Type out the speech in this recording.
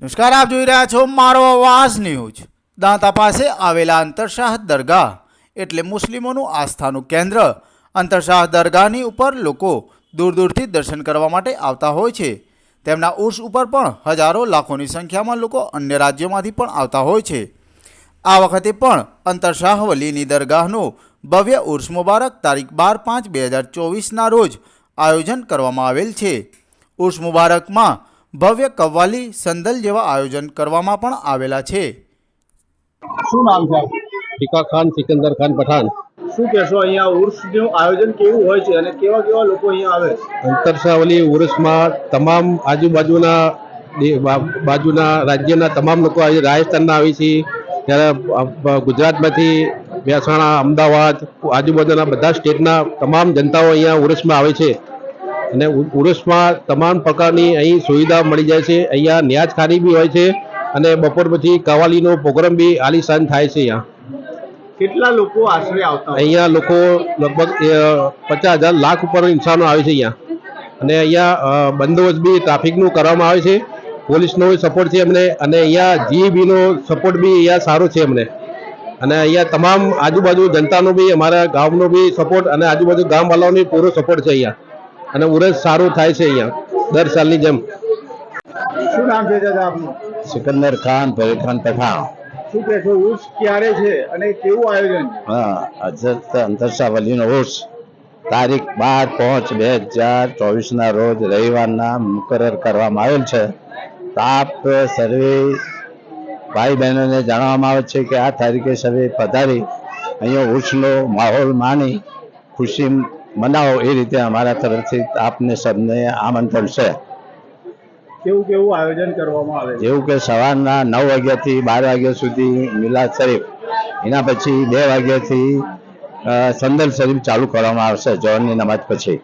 નમસ્કાર, આપ જોઈ રહ્યા છો મારો અવાજ ન્યૂઝ। દાંતા પાસે આવેલા અંતરશાહ દરગાહ એટલે મુસ્લિમોનું આસ્થાનું કેન્દ્ર। અંતરશાહ દરગાહની ઉપર લોકો દૂર દૂરથી દર્શન કરવા માટે આવતા હોય છે। તેમના ઉર્સ ઉપર પણ હજારો લાખોની સંખ્યામાં લોકો અન્ય રાજ્યોમાંથી પણ આવતા હોય છે। આ વખતે પણ અંતરશાહ વલીની દરગાહનું ભવ્ય ઉર્સ મુબારક તારીખ 12/5/2024ના રોજ આયોજન કરવામાં આવેલ છે। ઉર્સ મુબારકમાં ભવ્ય કવ્વાલી સંદલ જેવા આયોજન કરવામાં પણ આવેલા છે। શું નામ છે? ટીકા ખાન સિકંદર ખાન પઠાણ। શું કહેશો, અહીંયા ઉર્સનું આયોજન કેવું હોય છે અને કેવા કેવા લોકો અહીંયા આવે? અંતરશાહવલી ઉર્સમાં તમામ આજુબાજુના રાજ્યના તમામ લોકો આજે રાજસ્થાનના આવે છે, ત્યારે ગુજરાતમાંથી મહેસાણા, અમદાવાદ, આજુબાજુના બધા સ્ટેટના તમામ જનતાઓ અહીંયા ઉર્સમાં આવે છે અને ઉર્સમાં તમામ પ્રકારની અહીં સુવિધા મળી જાય છે। અહીંયા ન્યાજખાની બી હોય છે અને બપોર પછી કવાલીનો પ્રોગ્રામ બી આલીશાન થાય છે। અહીંયા કેટલા લોકો આશરે આવતા હોય? અહીંયા લોકો લગભગ 50,000 લાખ ઉપર ઇન્સાનો આવે છે અહીંયા, અને અહીંયા બંદોબસ્ત બી ટ્રાફિકનું કરવામાં આવે છે, પોલીસનો સપોર્ટ છે અમને, અને અહીંયા જીબીનો સપોર્ટ બી અહીંયા સારો છે અમને, અને અહીંયા તમામ આજુબાજુ જનતાનો બી, અમારા ગામનો બી સપોર્ટ અને આજુબાજુ ગામવાળાનો પૂરો સપોર્ટ છે અહીંયા, અને ઉરસ સારું થાય છે અહીંયા દર સાલની જેમ। શું નામ છે દાદા આપનું? સિકંદર ખાન ખાન પઠાણ। શું કહેશો, ઉર્સ ક્યારે છે અને કેવું આયોજન? હજરત અંતરશાહ વલીનો ઉર્સ તારીખ 12/5/2024ના રોજ રવિવારના મુકરર કરવામાં આવેલ છે। તો આપ સર્વે ભાઈ બહેનોને જણાવવામાં આવે છે કે આ તારીખે સર્વે પધારી અહીંયા ઉર્સનો માહોલ માણી ખુશી મનાવો, એ રીતે અમારા તરફથી આપને સૌને આમંત્રણ છે। કેવું કેવું આયોજન કરવામાં આવે? જેવું કે સવારના 9 વાગ્યાથી 12 વાગ્યા સુધી મિલાદ શરીફ, એના પછી 2 વાગ્યાથી સંદલ શરીફ ચાલુ કરવામાં આવશે જોહરની નમાજ પછી।